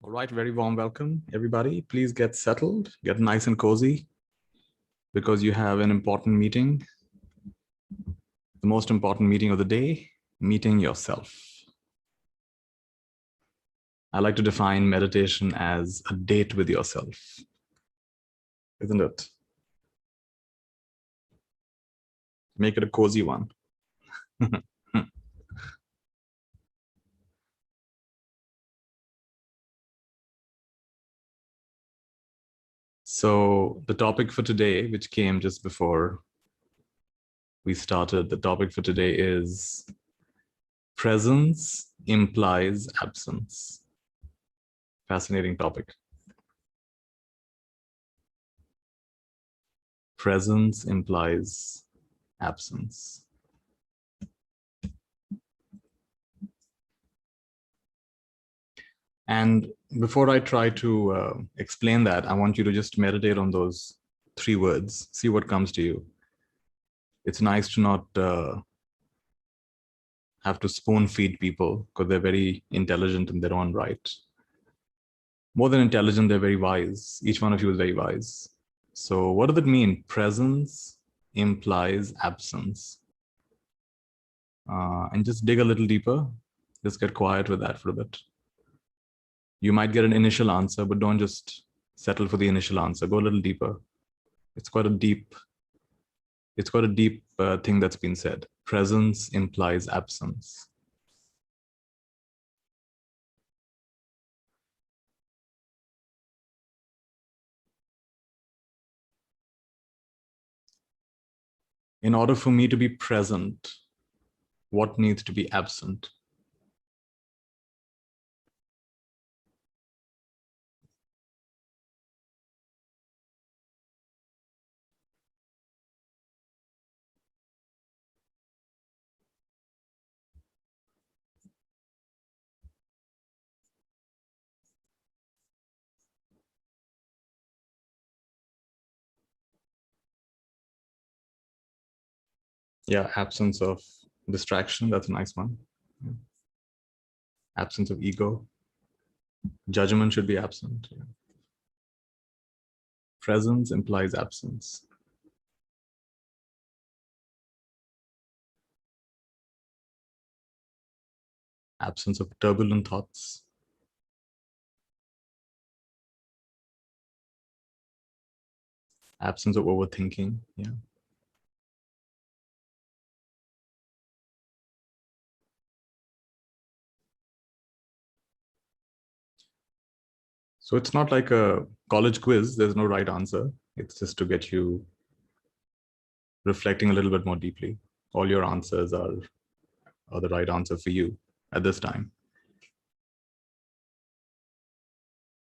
All right, very warm welcome, everybody. Please get settled, get nice and cozy, because you have an important meeting, the most important meeting of the day, meeting yourself. I like to define meditation as a date with yourself, isn't it? Make it a cozy one. So the topic for today, which came just before we started, the topic for today is presence implies absence. Fascinating topic. Presence implies absence. And before I try to explain that, I want you to just meditate on those three words, see what comes to you. It's nice to not have to spoon feed people because they're very intelligent in their own right. More than intelligent, they're very wise. Each one of you is very wise. So what does it mean? Presence implies absence. And just dig a little deeper. Just get quiet with that for a bit. You might get an initial answer, but don't just settle for the initial answer. Go a little deeper. It's quite a deep thing that's been said. Presence implies absence. In order for me to be present, what needs to be absent? Yeah, absence of distraction. That's a nice one. Absence of ego. Judgment should be absent. Presence implies absence. Absence of turbulent thoughts. Absence of overthinking. Yeah. So it's not like a college quiz. There's no right answer. It's just to get you reflecting a little bit more deeply. All your answers are the right answer for you at this time.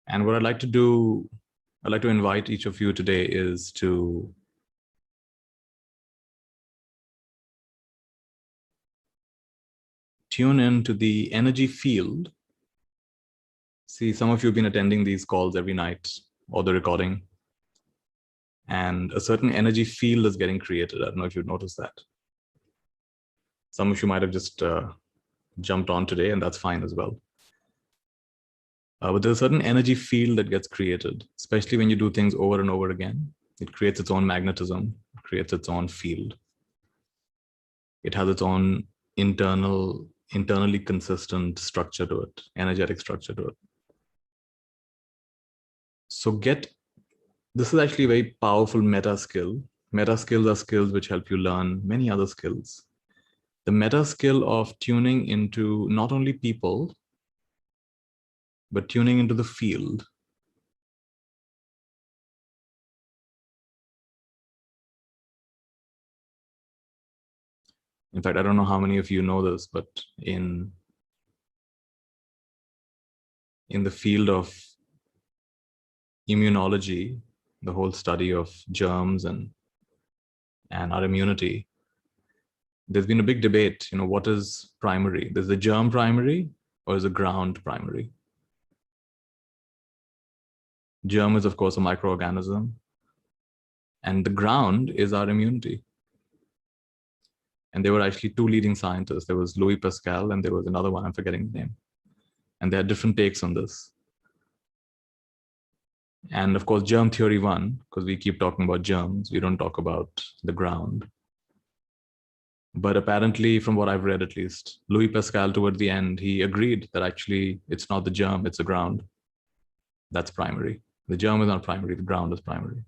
And what I'd like to do, I'd like to invite each of you today is to tune into the energy field. See, some of you have been attending these calls every night or the recording, and a certain energy field is getting created. I don't know if you've noticed that. Some of you might have just jumped on today, and that's fine as well. But there's a certain energy field that gets created, especially when you do things over and over again. It creates its own magnetism, it creates its own field. It has its own internally consistent structure to it, energetic structure to it. So this is actually a very powerful meta skill. Meta skills are skills which help you learn many other skills. The meta skill of tuning into not only people, but tuning into the field. In fact, I don't know how many of you know this, but in the field of immunology, the whole study of germs and our immunity, there's been a big debate, what is primary? Is the germ primary or is the ground primary? Germ is, of course, a microorganism, and the ground is our immunity. And there were actually two leading scientists. There was Louis Pascal and there was another one, I'm forgetting the name. And they had different takes on this. And of course, germ theory won, because we keep talking about germs. We don't talk about the ground. But apparently, from what I've read at least, Louis Pascal, toward the end, he agreed that actually it's not the germ, it's the ground. That's primary. The germ is not primary, the ground is primary.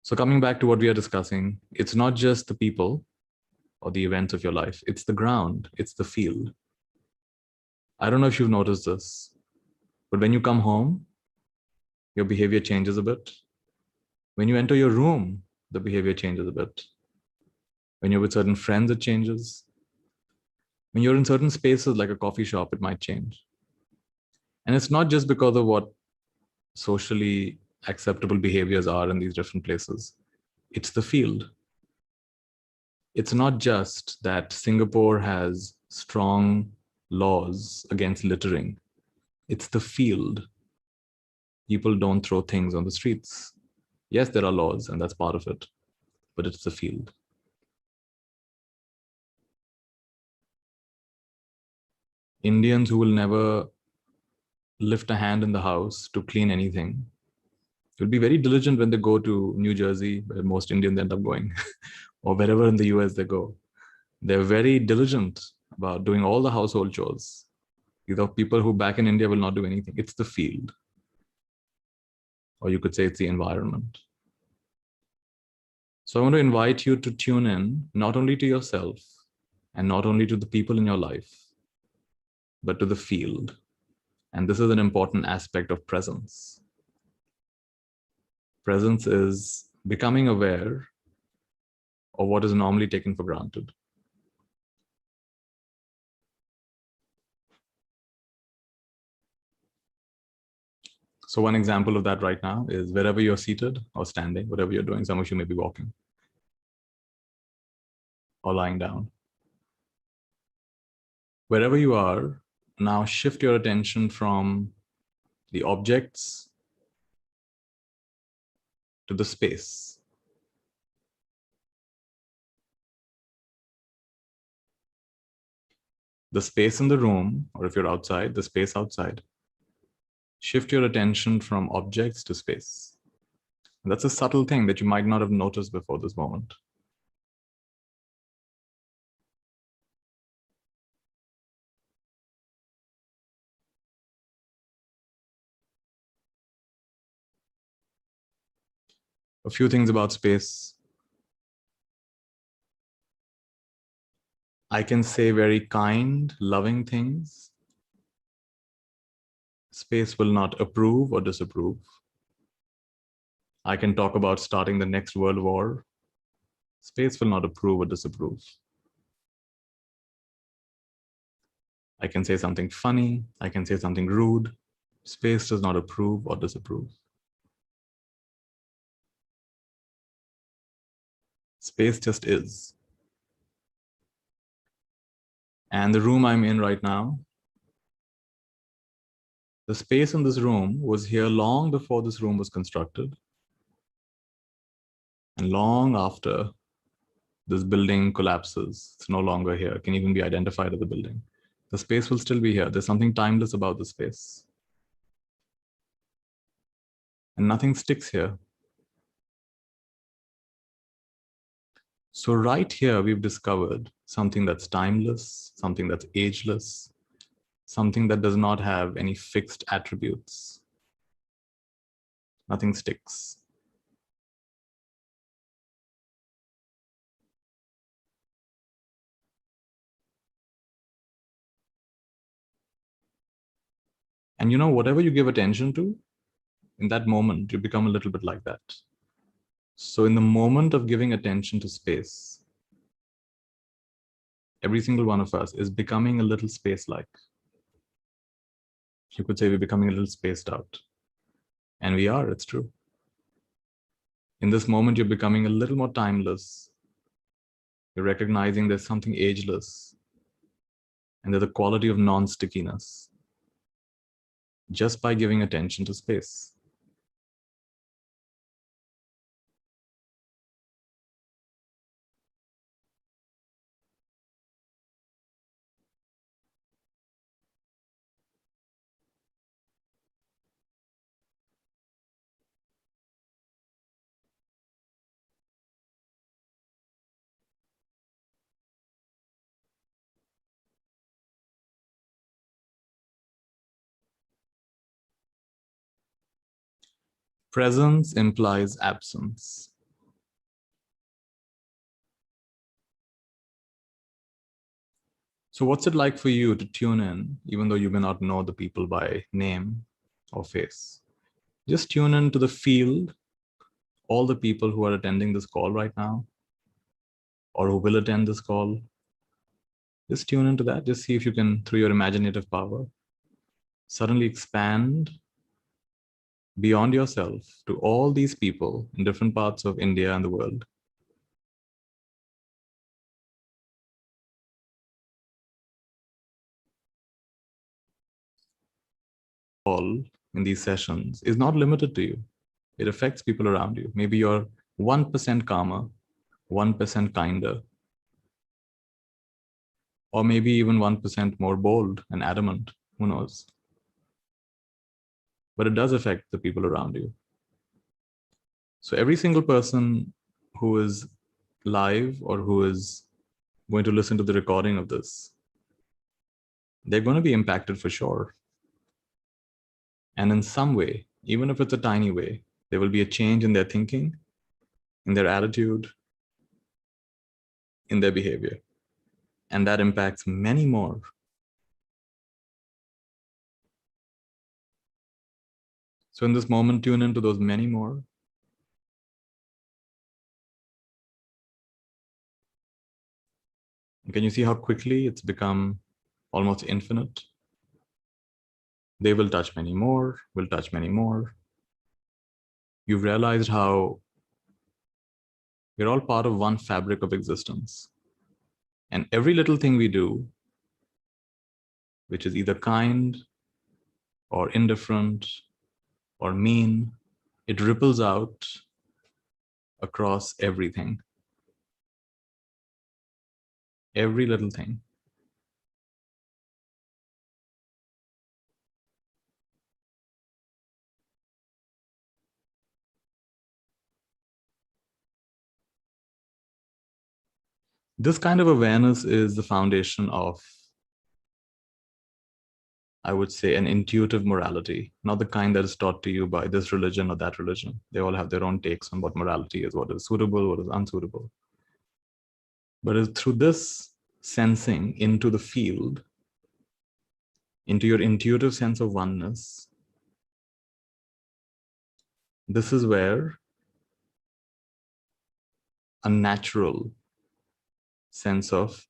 So coming back to what we are discussing, it's not just the people or the events of your life, it's the ground, it's the field. I don't know if you've noticed this, but when you come home, your behavior changes a bit. When you enter your room, the behavior changes a bit. When you're with certain friends, it changes. When you're in certain spaces like a coffee shop, it might change. And it's not just because of what socially acceptable behaviors are in these different places. It's the field. It's not just that Singapore has strong laws against littering. It's the field. People don't throw things on the streets. Yes, there are laws, and that's part of it, but it's the field. Indians who will never lift a hand in the house to clean anything will be very diligent when they go to New Jersey, where most Indians end up going, or wherever in the US they go. They're very diligent about doing all the household chores. These are people who back in India will not do anything. It's the field. Or you could say it's the environment. So I want to invite you to tune in, not only to yourself and not only to the people in your life, but to the field. And this is an important aspect of presence. Presence is becoming aware of what is normally taken for granted. So one example of that right now is wherever you're seated or standing, whatever you're doing, some of you may be walking or lying down. Wherever you are, now shift your attention from the objects to the space. The space in the room, or if you're outside, the space outside. Shift your attention from objects to space. And that's a subtle thing that you might not have noticed before this moment. A few things about space. I can say very kind, loving things. Space will not approve or disapprove. I can talk about starting the next world war. Space will not approve or disapprove. I can say something funny. I can say something rude. Space does not approve or disapprove. Space just is. And the room I'm in right now, the space in this room was here long before this room was constructed. And long after this building collapses, it's no longer here, it can even be identified as a building. The space will still be here. There's something timeless about the space. And nothing sticks here. So right here, we've discovered something that's timeless, something that's ageless, something that does not have any fixed attributes. Nothing sticks. And you know, whatever you give attention to, in that moment, you become a little bit like that. So in the moment of giving attention to space, every single one of us is becoming a little space-like. You could say we're becoming a little spaced out. And we are, it's true. In this moment, you're becoming a little more timeless. You're recognizing there's something ageless. And there's a quality of non-stickiness just by giving attention to space. Presence implies absence. So what's it like for you to tune in, even though you may not know the people by name or face? Just tune in to the field, all the people who are attending this call right now, or who will attend this call. Just tune into that. Just see if you can, through your imaginative power, suddenly expand beyond yourself to all these people in different parts of India and the world. All in these sessions is not limited to you. It affects people around you. Maybe you're 1% calmer, 1% kinder, or maybe even 1% more bold and adamant. Who knows? But it does affect the people around you. So every single person who is live or who is going to listen to the recording of this, they're going to be impacted for sure. And in some way, even if it's a tiny way, there will be a change in their thinking, in their attitude, in their behavior. And that impacts many more. So in this moment, tune into those many more. Can you see how quickly it's become almost infinite? They will touch many more, will touch many more. You've realized how we're all part of one fabric of existence. And every little thing we do, which is either kind or indifferent or mean, it ripples out across everything. Every little thing. This kind of awareness is the foundation of, I would say, an intuitive morality, not the kind that is taught to you by this religion or that religion. They all have their own takes on what morality is, what is suitable, what is unsuitable. But it's through this sensing into the field, into your intuitive sense of oneness, this is where a natural sense of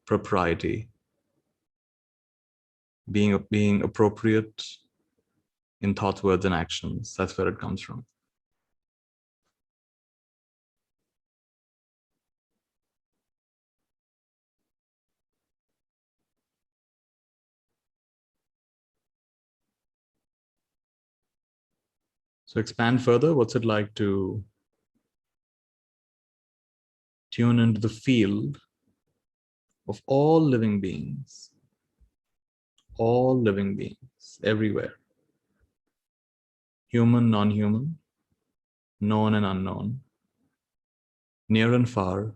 propriety, being appropriate in thoughts, words, and actions, that's where it comes from. So expand further. What's it like to tune into the field of all living beings, everywhere, human, non-human, known and unknown, near and far,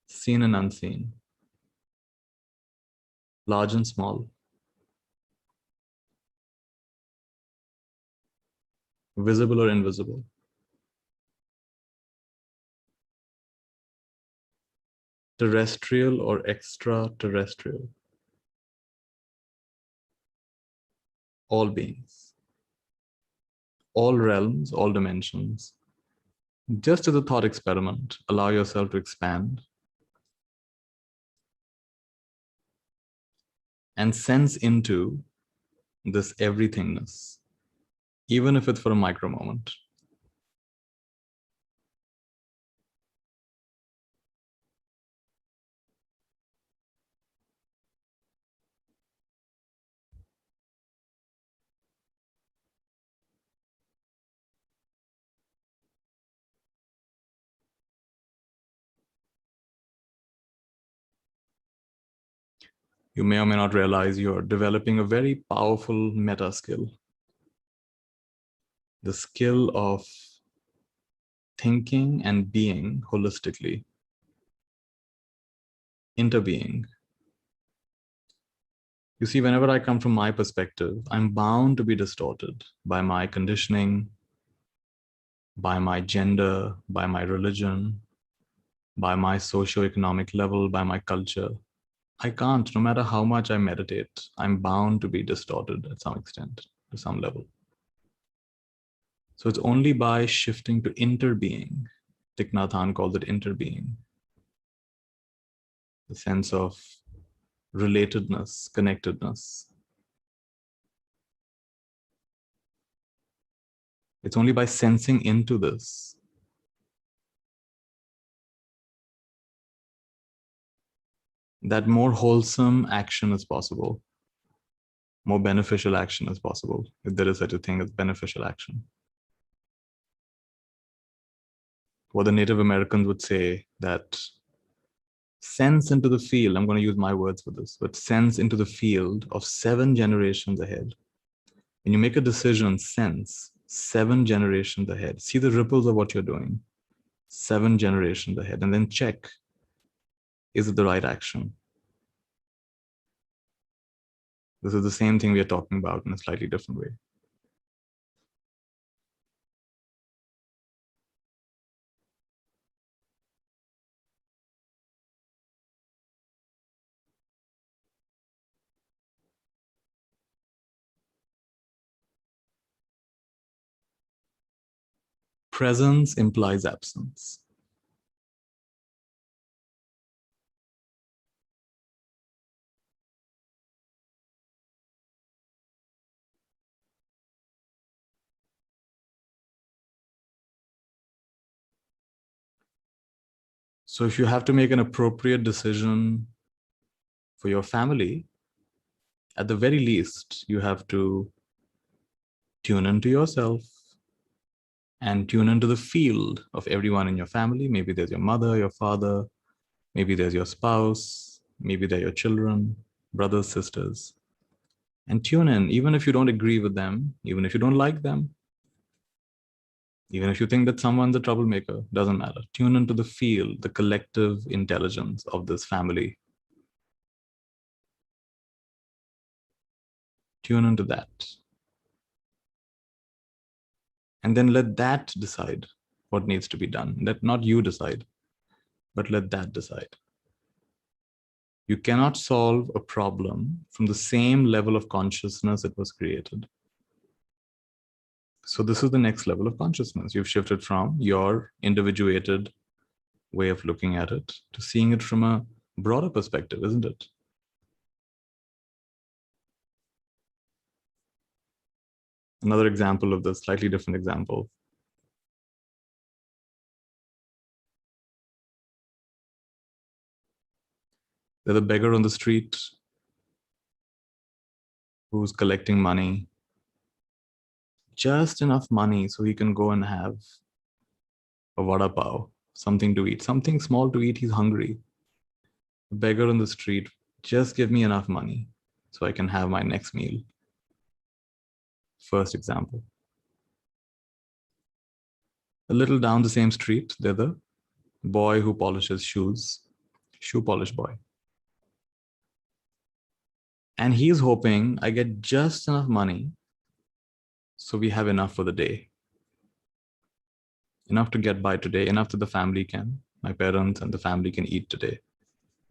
seen and unseen, large and small, visible or invisible, terrestrial or extraterrestrial, all beings, all realms, all dimensions. Just as a thought experiment, allow yourself to expand and sense into this everythingness, even if it's for a micro moment. You may or may not realize you're developing a very powerful meta skill. The skill of thinking and being holistically, interbeing. You see, whenever I come from my perspective, I'm bound to be distorted by my conditioning, by my gender, by my religion, by my socioeconomic level, by my culture. I can't, no matter how much I meditate, I'm bound to be distorted at some extent, to some level. So it's only by shifting to interbeing, Thich Nhat Hanh calls it interbeing, the sense of relatedness, connectedness. It's only by sensing into this that more wholesome action is possible, more beneficial action is possible, if there is such a thing as beneficial action. What the Native Americans would say, that sense into the field, I'm going to use my words for this, but sense into the field of 7 generations ahead. When you make a decision, sense 7 generations ahead. See the ripples of what you're doing, 7 generations ahead, and then check, is it the right action? This is the same thing we are talking about in a slightly different way. Presence implies absence. So if you have to make an appropriate decision for your family, at the very least, you have to tune into yourself and tune into the field of everyone in your family. Maybe there's your mother, your father, maybe there's your spouse, maybe they're your children, brothers, sisters. And tune in, even if you don't agree with them, even if you don't like them, even if you think that someone's a troublemaker, doesn't matter. Tune into the field, the collective intelligence of this family. Tune into that. And then let that decide what needs to be done. Let not you decide, but let that decide. You cannot solve a problem from the same level of consciousness it was created. So this is the next level of consciousness. You've shifted from your individuated way of looking at it to seeing it from a broader perspective, isn't it? Another example of this, slightly different example. There's a beggar on the street who's collecting money, just enough money so he can go and have a vada pav, something to eat, something small to eat. He's hungry. The beggar on the street, just give me enough money so I can have my next meal. First example. A little down the same street, there's the boy who polishes shoes, shoe polish boy. And he's hoping I get just enough money so we have enough for the day. Enough to get by today, enough that the family can, my parents and the family can eat today.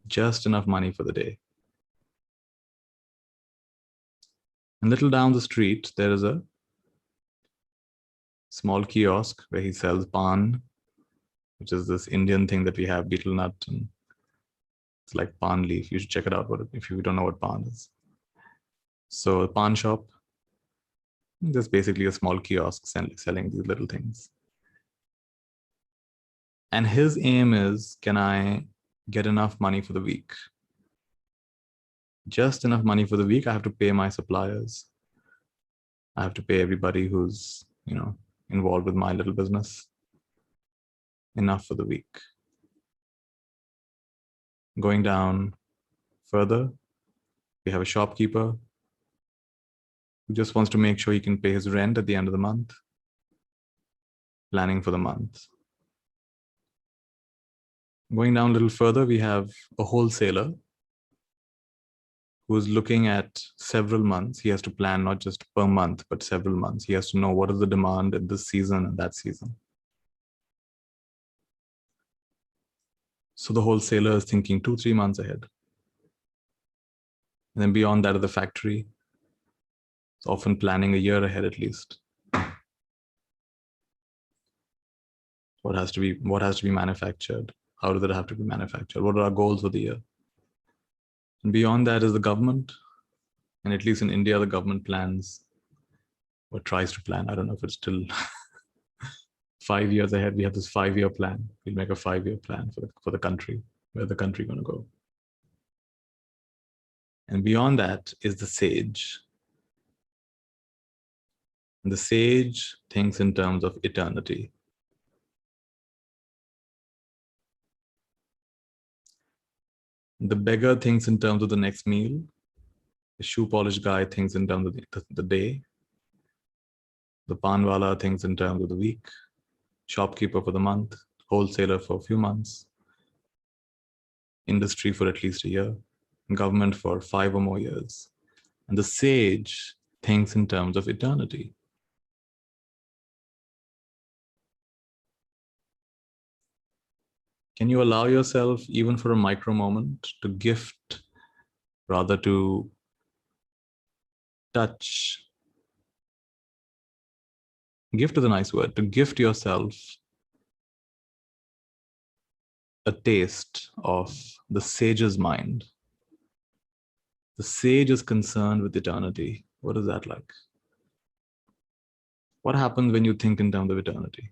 Just enough money for the day. And little down the street, there is a small kiosk where he sells pan, which is this Indian thing that we have, betel nut, and it's like pan leaf. You should check it out if you don't know what pan is. So a pan shop, just basically a small kiosk selling these little things. And his aim is, can I get enough money for the week? Just enough money for the week. I have to pay my suppliers. I have to pay everybody who's, involved with my little business. Enough for the week. Going down further, we have a shopkeeper who just wants to make sure he can pay his rent at the end of the month. Planning for the month. Going down a little further, we have a wholesaler who's looking at several months. He has to plan not just per month, but several months. He has to know what is the demand in this season and that season. So the wholesaler is thinking 2-3 months ahead. And then beyond that, at the factory, it's often planning a year ahead at least. What has to be manufactured? How does it have to be manufactured? What are our goals for the year? And beyond that is the government. And at least in India, the government plans or tries to plan. I don't know if it's still 5 years ahead. We have this 5-year plan. We'll make a 5-year plan for the country. Where the country going to go? And beyond that is the sage. And the sage thinks in terms of eternity. The beggar thinks in terms of the next meal. The shoe polish guy thinks in terms of the day. The panwala thinks in terms of the week. Shopkeeper for the month. Wholesaler for a few months. Industry for at least a year. Government for 5 or more years. And the sage thinks in terms of eternity. Can you allow yourself, even for a micro moment, to gift, rather to touch? Gift is a nice word. To gift yourself a taste of the sage's mind. The sage is concerned with eternity. What is that like? What happens when you think in terms of eternity?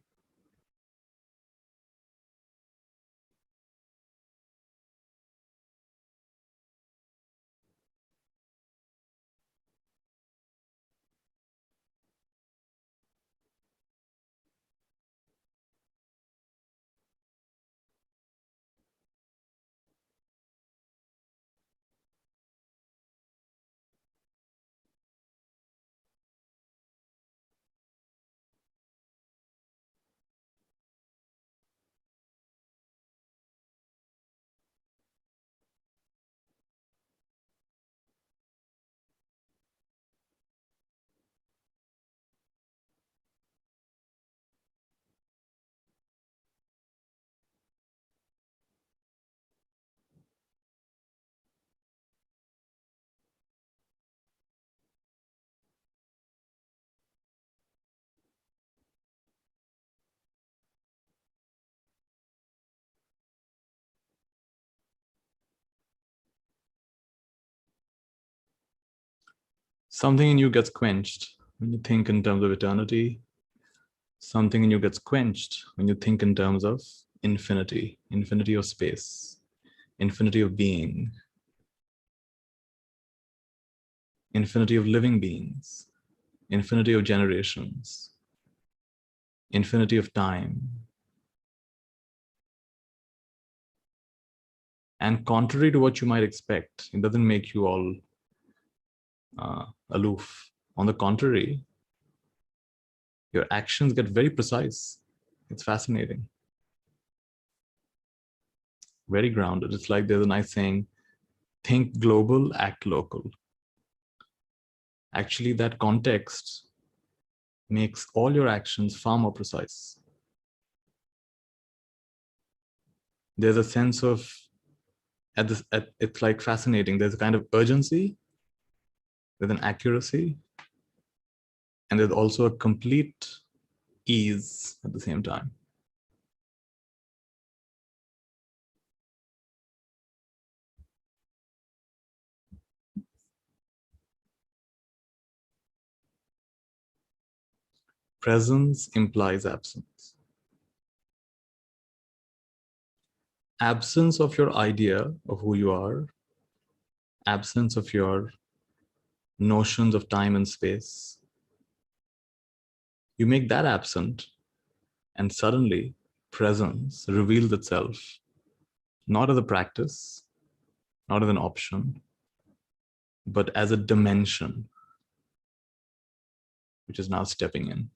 Something in you gets quenched when you think in terms of eternity. Something in you gets quenched when you think in terms of infinity, infinity of space, infinity of being, infinity of living beings, infinity of generations, infinity of time. And contrary to what you might expect, it doesn't make you all aloof. On the contrary, your actions get very precise. It's fascinating. Very grounded. It's like there's a nice saying, think global, act local. Actually, that context makes all your actions far more precise. There's a sense of, it's like fascinating. There's a kind of urgency, there's an accuracy, and there's also a complete ease at the same time. Presence implies absence. Absence of your idea of who you are, absence of your notions of time and space. You make that absent, and suddenly presence reveals itself, not as a practice, not as an option, but as a dimension, which is now stepping in.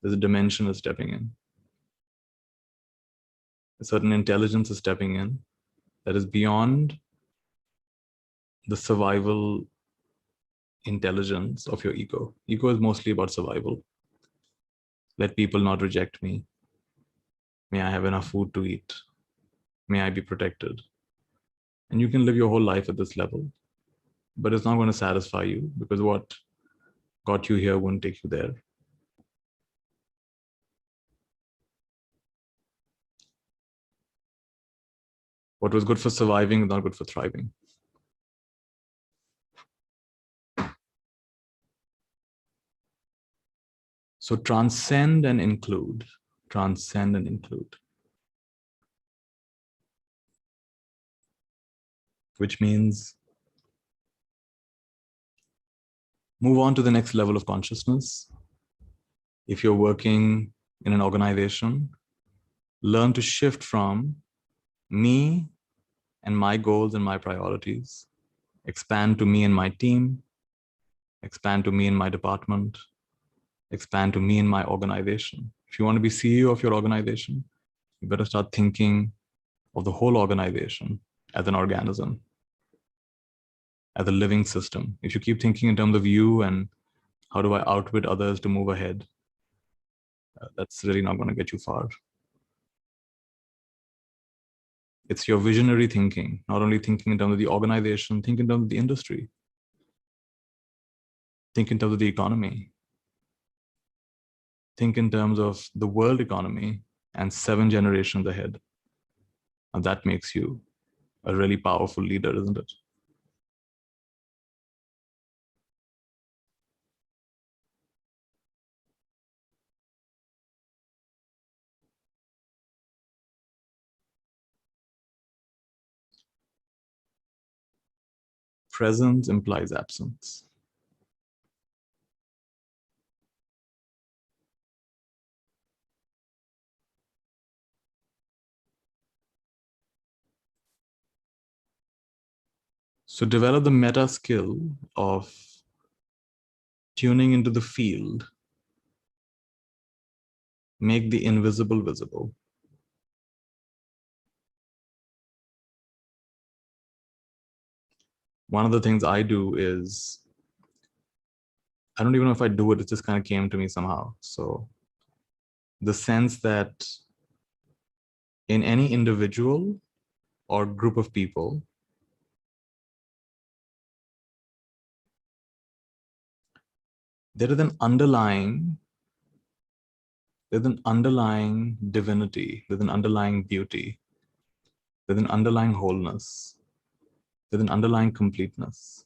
There's a dimension of stepping in. A certain intelligence is stepping in that is beyond the survival intelligence of your ego. Ego is mostly about survival. Let people not reject me. May I have enough food to eat? May I be protected. And you can live your whole life at this level, but it's not going to satisfy you because what got you here won't take you there. What was good for surviving is not good for thriving. So transcend and include. Transcend and include. Which means move on to the next level of consciousness. If you're working in an organization, learn to shift from me and my goals and my priorities, expand to me and my team, expand to me and my department, expand to me and my organization. If you want to be CEO of your organization, you better start thinking of the whole organization as an organism, as a living system. If you keep thinking in terms of you and how do I outwit others to move ahead, that's really not going to get you far. It's your visionary thinking, not only thinking in terms of the organization, think in terms of the industry, think in terms of the economy, think in terms of the world economy and 7 generations ahead. And that makes you a really powerful leader, isn't it? Presence implies absence. So develop the meta skill of tuning into the field, make the invisible visible. One of the things I do is, I don't even know if I do it, it just kind of came to me somehow. So the sense that in any individual or group of people, there is an underlying divinity, there's an underlying beauty, there's an underlying wholeness, there's an underlying completeness,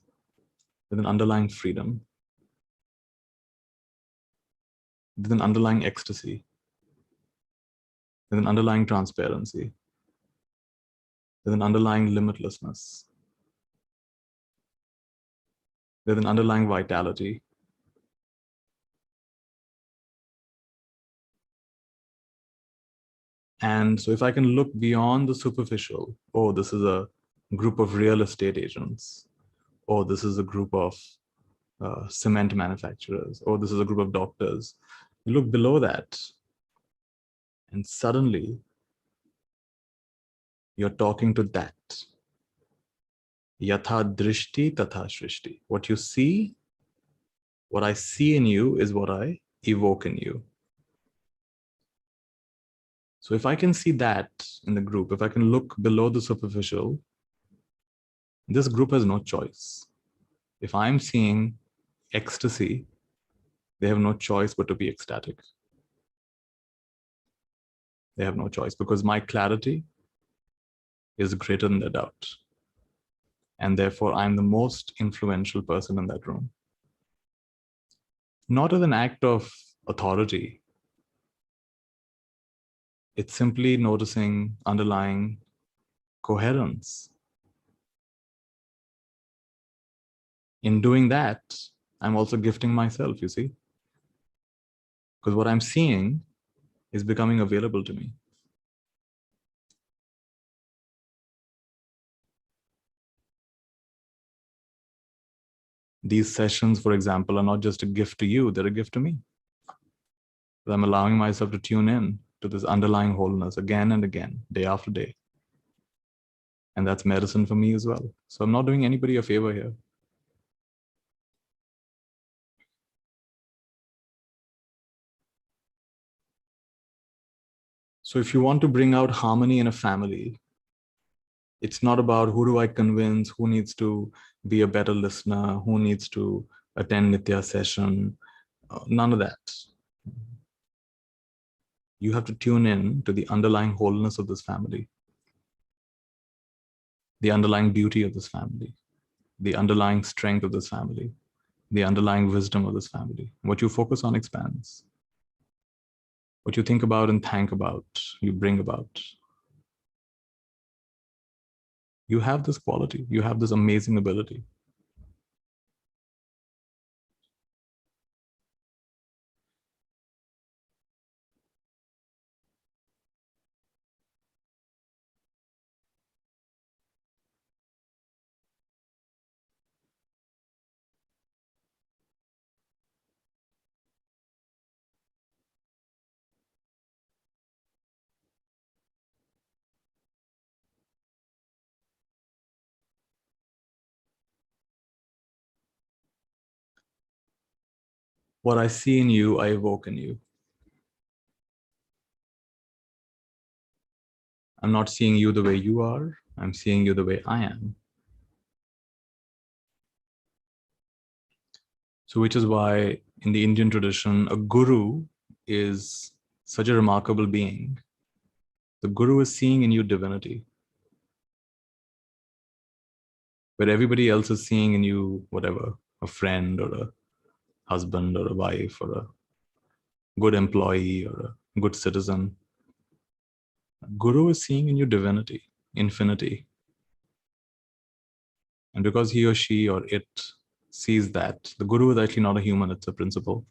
there's an underlying freedom, there's an underlying ecstasy, there's an underlying transparency, there's an underlying limitlessness, there's an underlying vitality. And so if I can look beyond the superficial, oh, this is a group of real estate agents, oh, this is a group of cement manufacturers, oh, this is a group of doctors. You look below that, and suddenly you're talking to that. Yatha drishti tatha shrishti. What you see, what I see in you is what I evoke in you. So if I can see that in the group, if I can look below the superficial, this group has no choice. If I'm seeing ecstasy, they have no choice but to be ecstatic. They have no choice because my clarity is greater than their doubt. And therefore, I'm the most influential person in that room. Not as an act of authority. It's simply noticing underlying coherence. In doing that, I'm also gifting myself, you see? Because what I'm seeing is becoming available to me. These sessions, for example, are not just a gift to you, they're a gift to me. I'm allowing myself to tune in to this underlying wholeness again and again, day after day. And that's medicine for me as well. So I'm not doing anybody a favor here. So if you want to bring out harmony in a family, It's not about who do I convince, who needs to be a better listener, who needs to attend Nitya session. None of that. You have to tune in to the underlying wholeness of this family, the underlying beauty of this family, the underlying strength of this family, the underlying wisdom of this family. What you focus on expands. What you think about and thank about, you bring about. You have this quality. You have this amazing ability. What I see in you, I evoke in you. I'm not seeing you the way you are. I'm seeing you the way I am. So which is why in the Indian tradition, a guru is such a remarkable being. The guru is seeing in you divinity, where everybody else is seeing in you whatever, a friend or a husband or a wife or a good employee or a good citizen. Guru is seeing in you divinity, infinity. And because he or she or it sees that, the guru is actually not a human, it's a principle.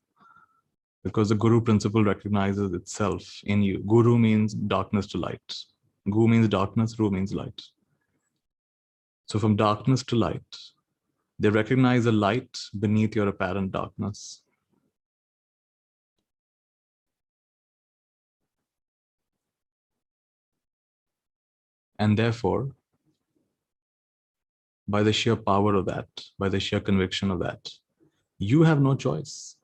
Because the guru principle recognizes itself in you. Guru means darkness to light. Gu means darkness, Ru means light. So from darkness to light, they recognize a light beneath your apparent darkness. And therefore, by the sheer power of that, by the sheer conviction of that, you have no choice.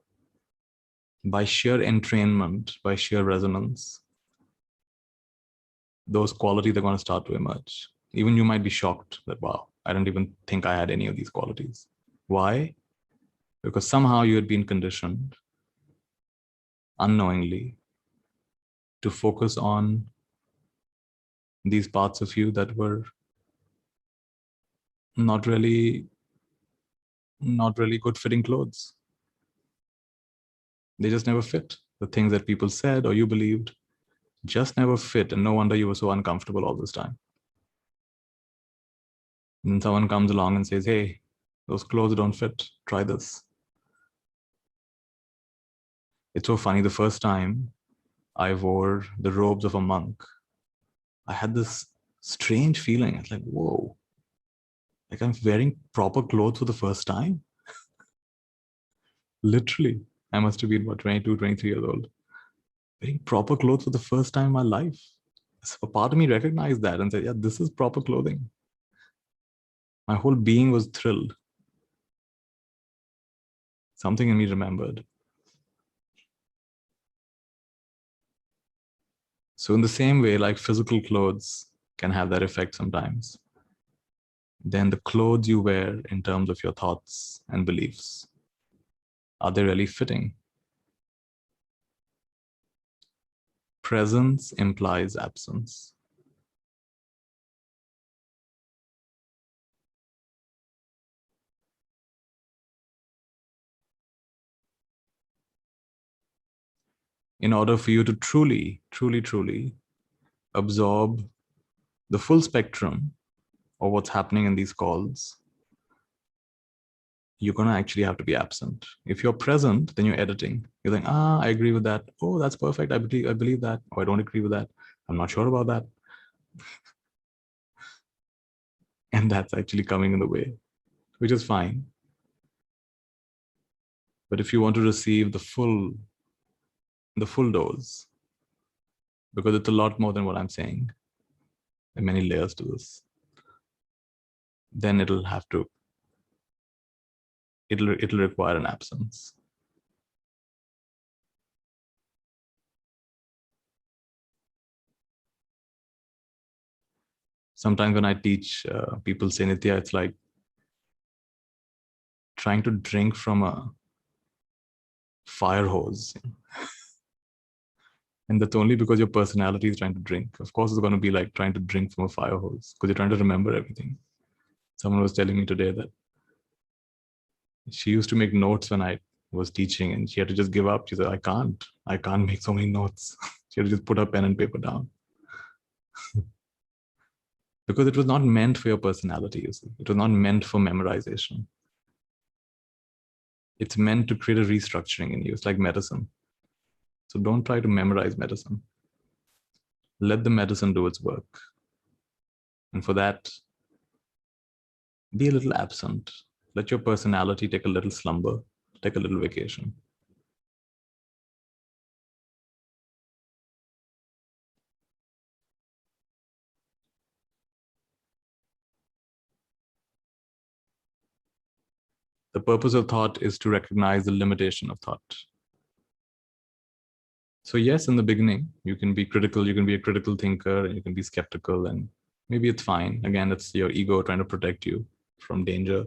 By sheer entrainment, by sheer resonance, those qualities are going to start to emerge. Even you might be shocked that, wow, I didn't even think I had any of these qualities. Why? Because somehow you had been conditioned unknowingly to focus on these parts of you that were not really good fitting clothes. They just never fit. The things that people said or you believed just never fit, and no wonder you were so uncomfortable all this time. And someone comes along and says, hey, those clothes don't fit, try this. It's so funny, the first time I wore the robes of a monk, I had this strange feeling. It's like, whoa, like I'm wearing proper clothes for the first time. Literally, I must have been about 22, 23 years old. Wearing proper clothes for the first time in my life. So a part of me recognized that and said, yeah, this is proper clothing. My whole being was thrilled. Something in me remembered. So in the same way, like physical clothes can have that effect sometimes, then the clothes you wear in terms of your thoughts and beliefs, are they really fitting? Presence implies absence. In order for you to truly, truly, truly absorb the full spectrum of what's happening in these calls, you're going to actually have to be absent. If you're present, then you're editing. You're like, I agree with that. Oh, that's perfect. I believe that. Oh, I don't agree with that. I'm not sure about that. And that's actually coming in the way, which is fine. But if you want to receive the full dose, because it's a lot more than what I'm saying, there are many layers to this, then it'll require an absence. Sometimes when I teach, people say, Nitya, it's like trying to drink from a fire hose. And that's only because your personality is trying to drink. Of course, it's going to be like trying to drink from a fire hose because you're trying to remember everything. Someone was telling me today that she used to make notes when I was teaching and she had to just give up. She said, I can't make so many notes. She had to just put her pen and paper down. Because it was not meant for your personality, you see. It was not meant for memorization. It's meant to create a restructuring in you. It's like medicine. So don't try to memorize medicine. Let the medicine do its work. And for that, be a little absent. Let your personality take a little slumber, take a little vacation. The purpose of thought is to recognize the limitation of thought. So yes, in the beginning, you can be critical, you can be a critical thinker, and you can be skeptical, and maybe it's fine. Again, it's your ego trying to protect you from danger.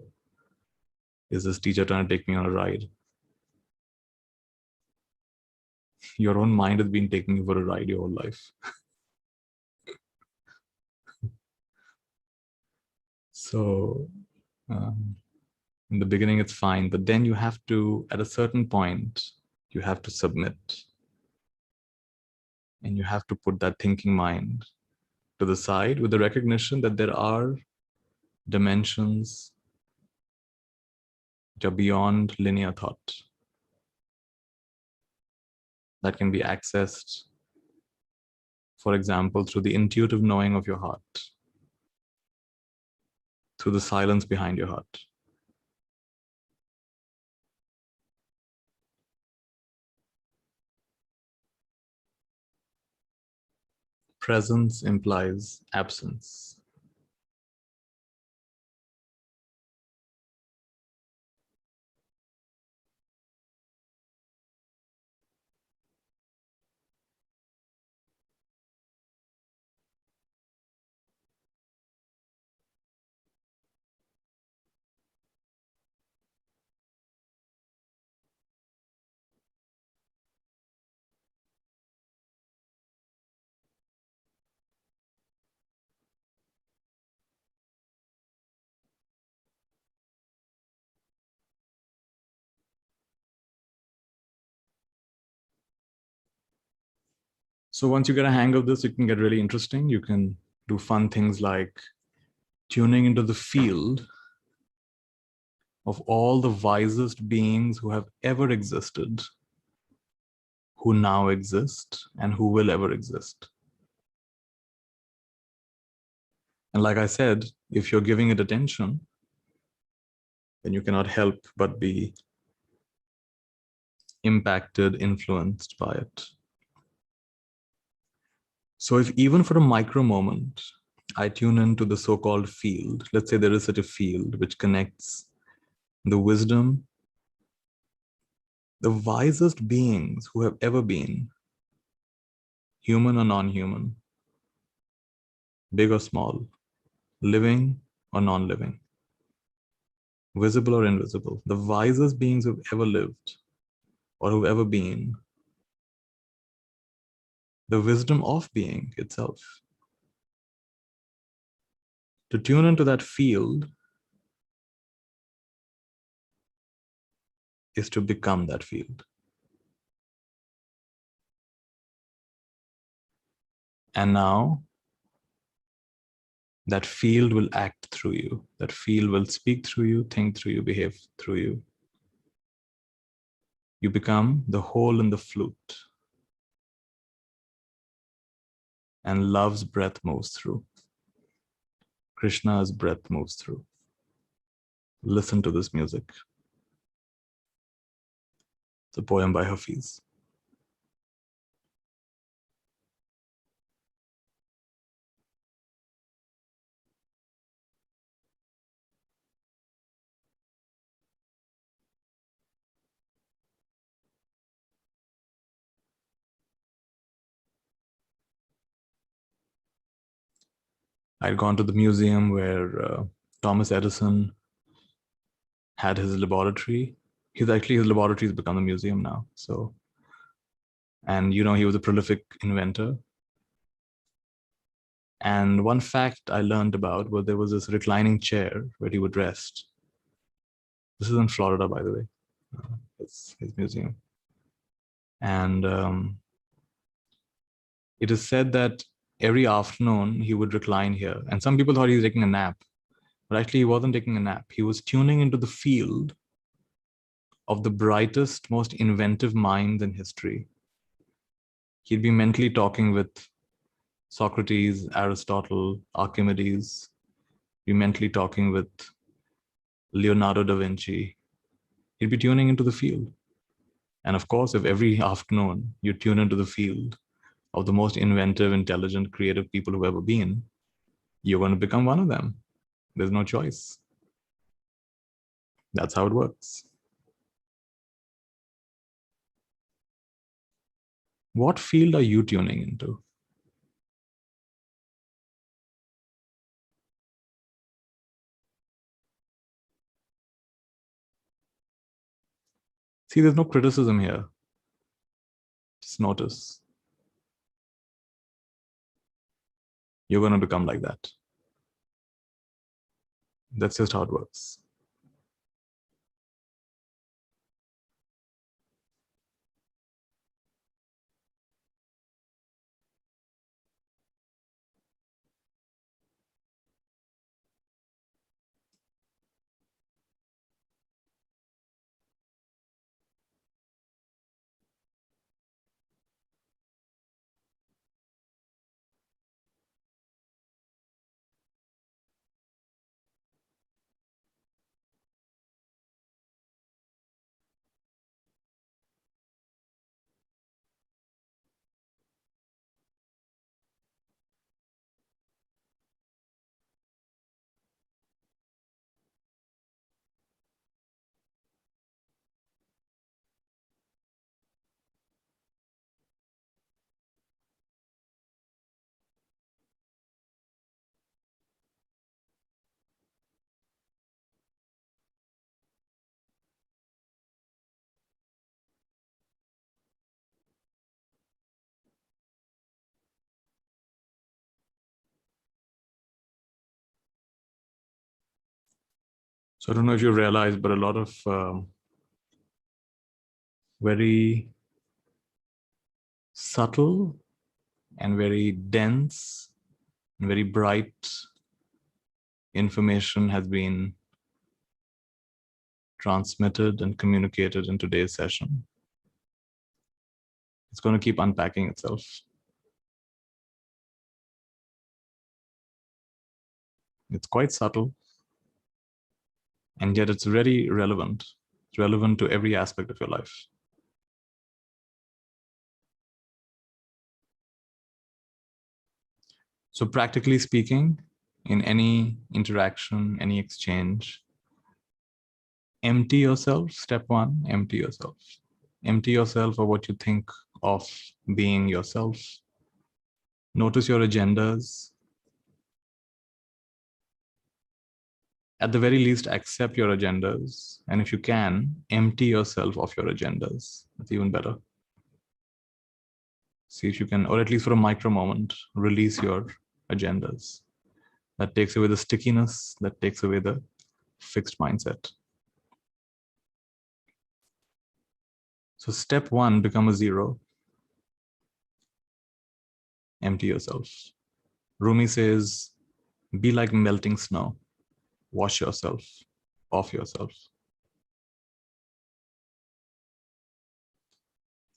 Is this teacher trying to take me on a ride? Your own mind has been taking you for a ride your whole life. So in the beginning, it's fine, but then you have to, at a certain point, you have to submit. And you have to put that thinking mind to the side with the recognition that there are dimensions which are beyond linear thought that can be accessed, for example, through the intuitive knowing of your heart, through the silence behind your heart. Presence implies absence. So once you get a hang of this, it can get really interesting. You can do fun things like tuning into the field of all the wisest beings who have ever existed, who now exist, and who will ever exist. And like I said, if you're giving it attention, then you cannot help but be impacted, influenced by it. So if even for a micro moment, I tune into the so-called field, let's say there is such a field which connects the wisdom, the wisest beings who have ever been, human or non-human, big or small, living or non-living, visible or invisible, the wisest beings who've ever lived or who've ever been, the wisdom of being itself. To tune into that field is to become that field. And now that field will act through you. That field will speak through you, think through you, behave through you. You become the hole in the flute. And love's breath moves through. Krishna's breath moves through. Listen to this music. It's a poem by Hafiz. I'd gone to the museum where Thomas Edison had his laboratory. His laboratory has become a museum now. So, and you know, he was a prolific inventor. And one fact I learned about was there was this reclining chair where he would rest. This is in Florida, by the way. It's his museum. And it is said that every afternoon he would recline here. And some people thought he was taking a nap, but actually he wasn't taking a nap. He was tuning into the field of the brightest, most inventive minds in history. He'd be mentally talking with Socrates, Aristotle, Archimedes, be mentally talking with Leonardo da Vinci. He'd be tuning into the field. And of course, if every afternoon you tune into the field of the most inventive, intelligent, creative people who've ever been, you're going to become one of them. There's no choice. That's how it works. What field are you tuning into? See, there's no criticism here. Just notice. You're going to become like that. That's just how it works. So I don't know if you realize, but a lot of very subtle and very dense and very bright information has been transmitted and communicated in today's session. It's going to keep unpacking itself. It's quite subtle, and yet it's very relevant. It's relevant to every aspect of your life. So practically speaking, in any interaction, any exchange, empty yourself. Step one, empty yourself. Empty yourself of what you think of being yourself. Notice your agendas. At the very least, accept your agendas. And if you can, empty yourself of your agendas. That's even better. See if you can, or at least for a micro moment, release your agendas. That takes away the stickiness, that takes away the fixed mindset. So step one, become a zero. Empty yourself. Rumi says, be like melting snow. Wash yourself, off yourself.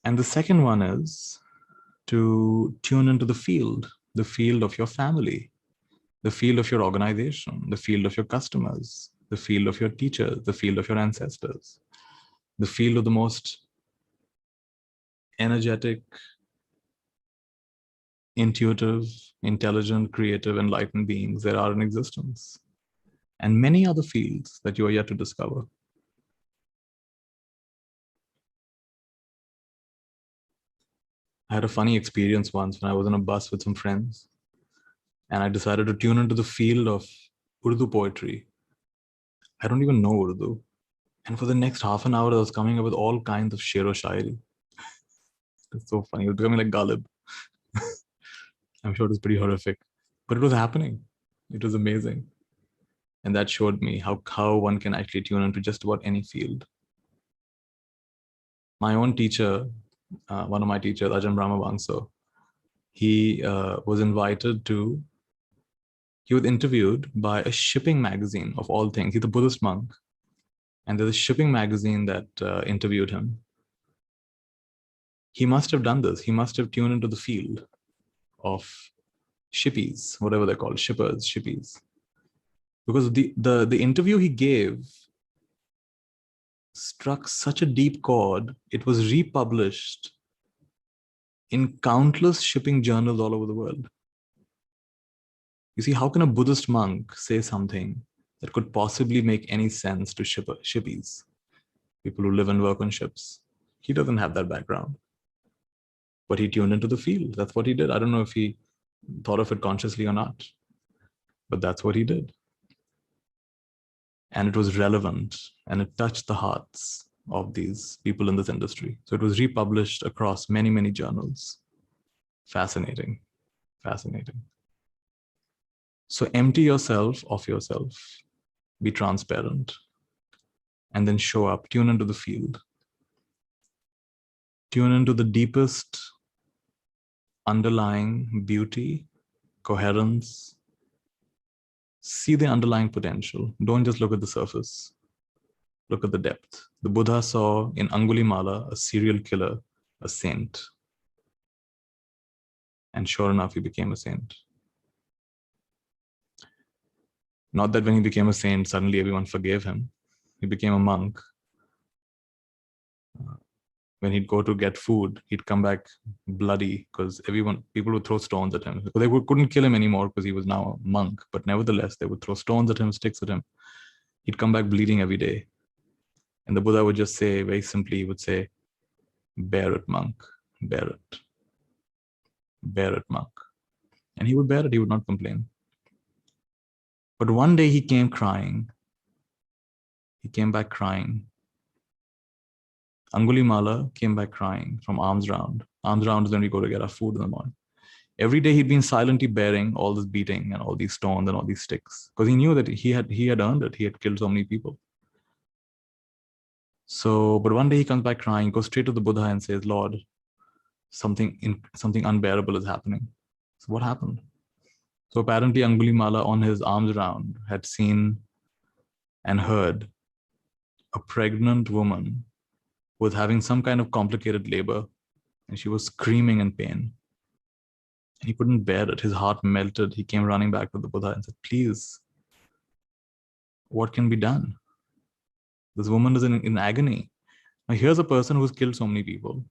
And the second one is to tune into the field of your family, the field of your organization, the field of your customers, the field of your teachers, the field of your ancestors, the field of the most energetic, intuitive, intelligent, creative, enlightened beings that are in existence, and many other fields that you are yet to discover. I had a funny experience once when I was on a bus with some friends. And I decided to tune into the field of Urdu poetry. I don't even know Urdu. And for the next half an hour, I was coming up with all kinds of shero shairi. It's so funny. It was becoming like Ghalib. I'm sure it was pretty horrific, but it was happening. It was amazing. And that showed me how one can actually tune into just about any field. My own teacher, one of my teachers, Ajahn Brahmavamsa, he was interviewed by a shipping magazine of all things. He's a Buddhist monk. And there's a shipping magazine that interviewed him. He must have done this. He must have tuned into the field of shippies, whatever they're called, shippers, shippies. Because the interview he gave struck such a deep chord, it was republished in countless shipping journals all over the world. You see, how can a Buddhist monk say something that could possibly make any sense to shippies, people who live and work on ships? He doesn't have that background. But he tuned into the field. That's what he did. I don't know if he thought of it consciously or not, but that's what he did. And it was relevant and it touched the hearts of these people in this industry. So it was republished across many, many journals. Fascinating, fascinating. So empty yourself of yourself, be transparent, and then show up, tune into the field. Tune into the deepest underlying beauty, coherence. See the underlying potential. Don't just look at the surface. Look at the depth. The Buddha saw in Angulimala a serial killer, a saint. And sure enough, he became a saint. Not that when he became a saint, suddenly everyone forgave him. He became a monk. When he'd go to get food, he'd come back bloody because people would throw stones at him. They couldn't kill him anymore because he was now a monk. But nevertheless, they would throw stones at him, sticks at him. He'd come back bleeding every day. And the Buddha would just say, very simply, he would say, bear it, monk, bear it. Bear it, monk. And he would bear it, he would not complain. But one day he came crying. He came back crying. Angulimala came back crying from alms round. Alms round is when we go to get our food in the morning. Every day he'd been silently bearing all this beating and all these stones and all these sticks because he knew that he had earned it. He had killed so many people. So, but one day he comes back crying, goes straight to the Buddha and says, Lord, something unbearable is happening. So what happened? So apparently Angulimala on his alms round had seen and heard a pregnant woman was having some kind of complicated labor and she was screaming in pain. He couldn't bear it. His heart melted. He came running back to the Buddha and said, please, what can be done? This woman is in agony. Now here's a person who's killed so many people.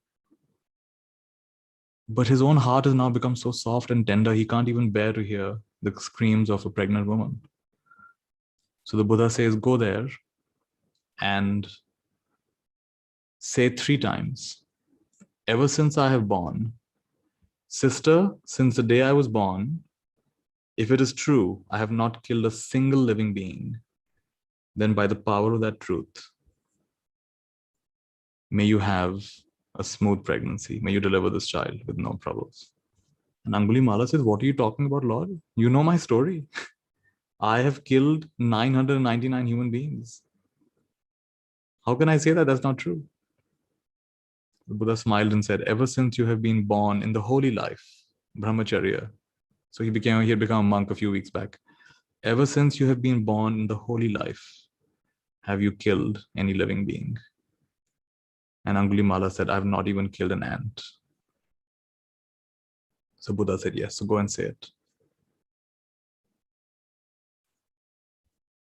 But his own heart has now become so soft and tender, he can't even bear to hear the screams of a pregnant woman. So the Buddha says, go there and say 3 times, ever since I have born, sister, since the day I was born, if it is true, I have not killed a single living being, then by the power of that truth, may you have a smooth pregnancy. May you deliver this child with no troubles. And Angulimala says, what are you talking about, Lord? You know my story. I have killed 999 human beings. How can I say that? That's not true. The Buddha smiled and said, ever since you have been born in the holy life, brahmacharya. So he had become a monk a few weeks back. Ever since you have been born in the holy life, have you killed any living being? And Angulimala said, I have not even killed an ant. So Buddha said, yes, so go and say it.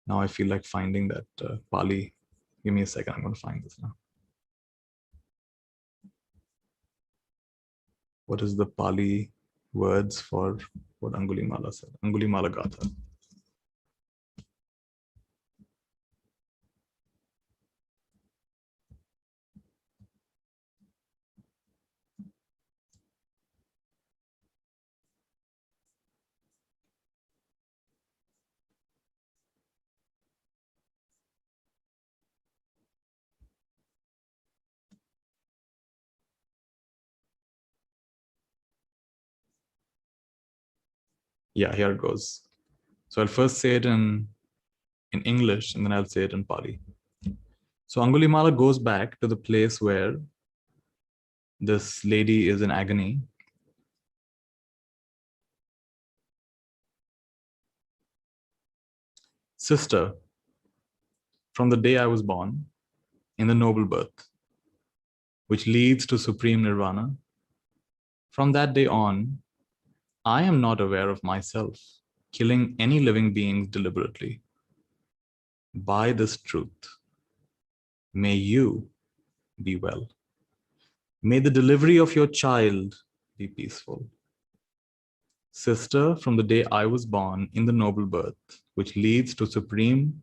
Now I feel like finding that Pali. Give me a second, I'm going to find this now. What is the Pali words for what Angulimala said? Angulimala Gatha. Yeah, here it goes. So I'll first say it in English, and then I'll say it in Pali. So Angulimala goes back to the place where this lady is in agony. Sister, from the day I was born, in the noble birth, which leads to supreme nirvana, from that day on, I am not aware of myself killing any living beings deliberately. By this truth, may you be well. May the delivery of your child be peaceful. Sister, from the day I was born in the noble birth, which leads to supreme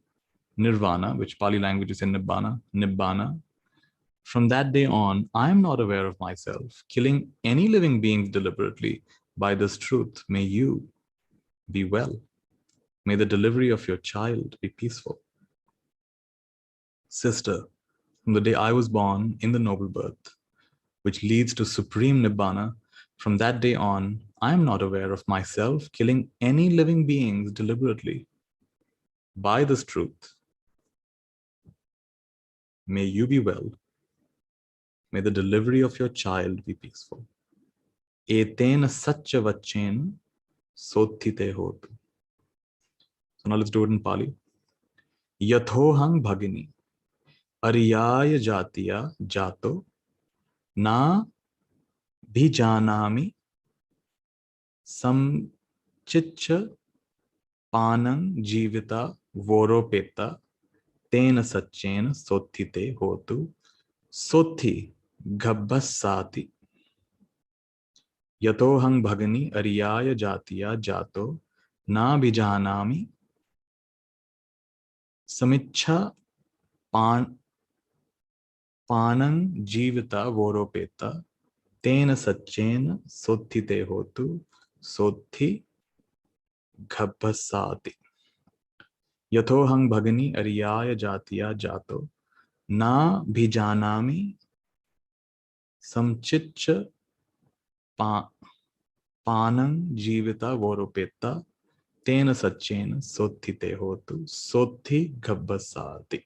nirvana, which Pali language is in nibbana, from that day on, I am not aware of myself killing any living beings deliberately. By this truth, may you be well. May the delivery of your child be peaceful. Sister, from the day I was born in the noble birth, which leads to supreme nibbana, from that day on, I am not aware of myself killing any living beings deliberately. By this truth, may you be well. May the delivery of your child be peaceful. Etena satya vachena sothite hotu. So now let's do it in Pali. Yathohang bhagini ariyaya jatiya jato na bhijanami samchicha panang jivita voropeta tena satchena sothite hotu sothi ghabbasati. Yatohang bhagani ariyaya jatiya jato na bhijanami samicha panang jivita voropeta tena satchena sothite hotu sothi ghabbasati. Yathohang bhagani ariyaya jatiya jato na bhijanami samchicha panang jivita voropeta tena satchena sothite hotu sothi ghabbasati.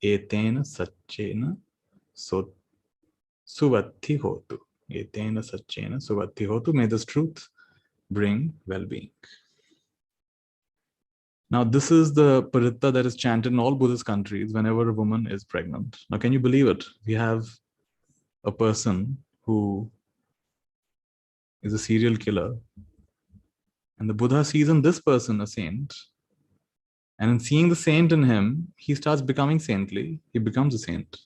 Etena satchena suvatti hotu. Etena satchena suvatti hotu. May this truth bring well-being. Now, this is the paritta that is chanted in all Buddhist countries whenever a woman is pregnant. Now, can you believe it? We have a person who is a serial killer, and the Buddha sees in this person a saint. And in seeing the saint in him, he starts becoming saintly. He becomes a saint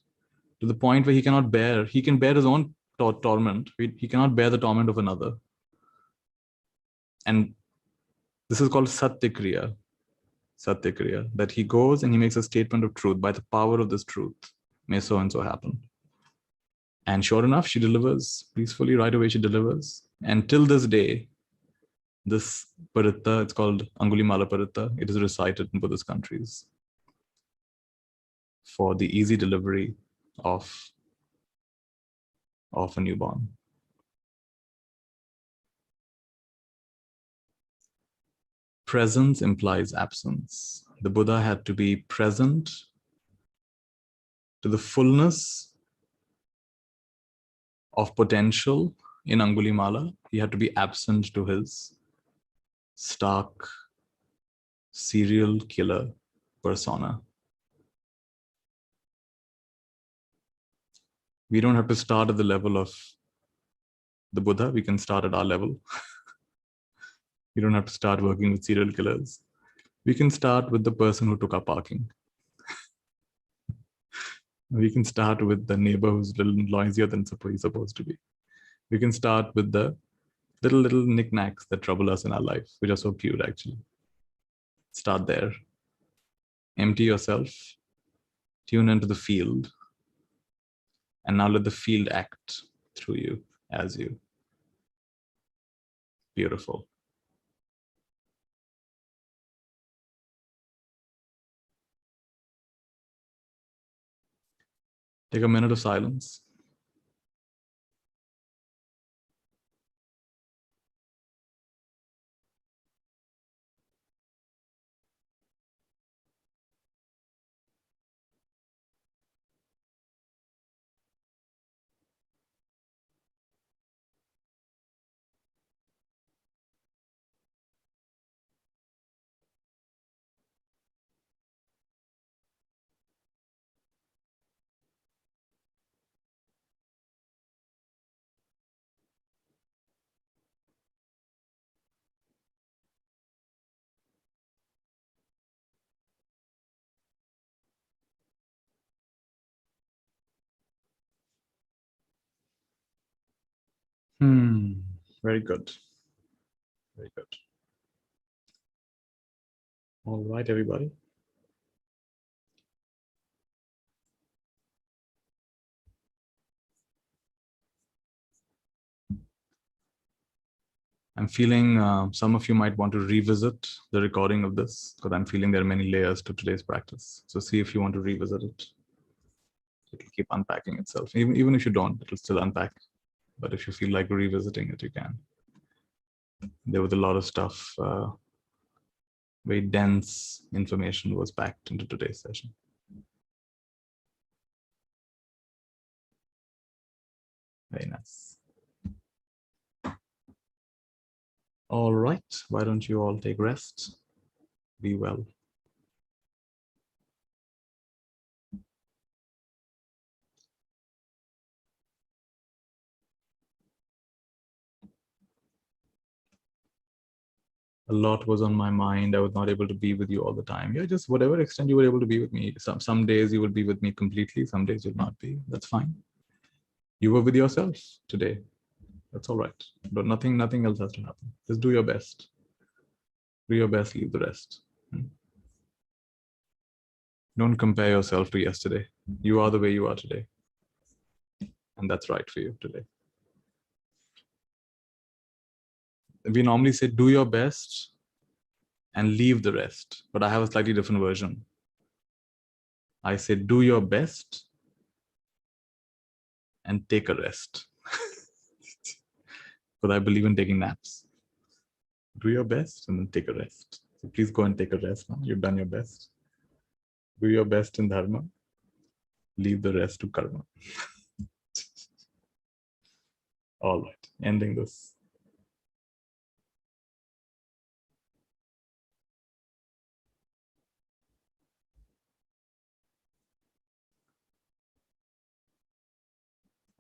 to the point where he can bear his own torment. He cannot bear the torment of another. And this is called Satyakriya. Satyakriya, that he goes and he makes a statement of truth. By the power of this truth, may so and so happen. And sure enough, she delivers peacefully. Right away, she delivers. And till this day, this paritta, it's called Angulimala Paritta. It is recited in Buddhist countries for the easy delivery of a newborn. Presence implies absence. The Buddha had to be present to the fullness of potential in Angulimala. He had to be absent to his stark serial killer persona. We don't have to start at the level of the Buddha. We can start at our level. We don't have to start working with serial killers. We can start with the person who took our parking. We can start with the neighbor who's a little noisier than he's supposed to be. We can start with the little knickknacks that trouble us in our life, which are so cute, actually. Start there. Empty yourself. Tune into the field. And now let the field act through you, as you. Beautiful. Take a minute of silence. Very good. Very good. All right, everybody. I'm feeling some of you might want to revisit the recording of this because I'm feeling there are many layers to today's practice. So see if you want to revisit it. It'll keep unpacking itself. Even if you don't, it'll still unpack. But if you feel like revisiting it, you can. There was a lot of stuff, very dense information was packed into today's session. Very nice. All right, why don't you all take rest? Be well. A lot was on my mind. I was not able to be with you all the time. Yeah, just whatever extent you were able to be with me. Some days you will be with me completely. Some days you'll not be. That's fine. You were with yourself today. That's all right. But nothing else has to happen. Just do your best. Do your best, leave the rest. Don't compare yourself to yesterday. You are the way you are today. And that's right for you today. We normally say, do your best and leave the rest. But I have a slightly different version. I say, do your best and take a rest. Because I believe in taking naps. Do your best and then take a rest. So please go and take a rest now. You've done your best. Do your best in dharma. Leave the rest to karma. All right, ending this.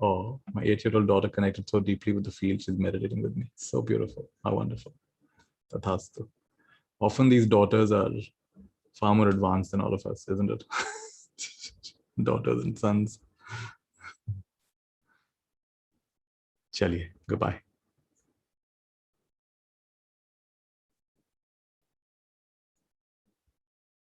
Oh, my 8-year-old daughter connected so deeply with the field. She's meditating with me. So beautiful. How wonderful. Tathastu. Often these daughters are far more advanced than all of us, isn't it? Daughters and sons. Chaliye, goodbye.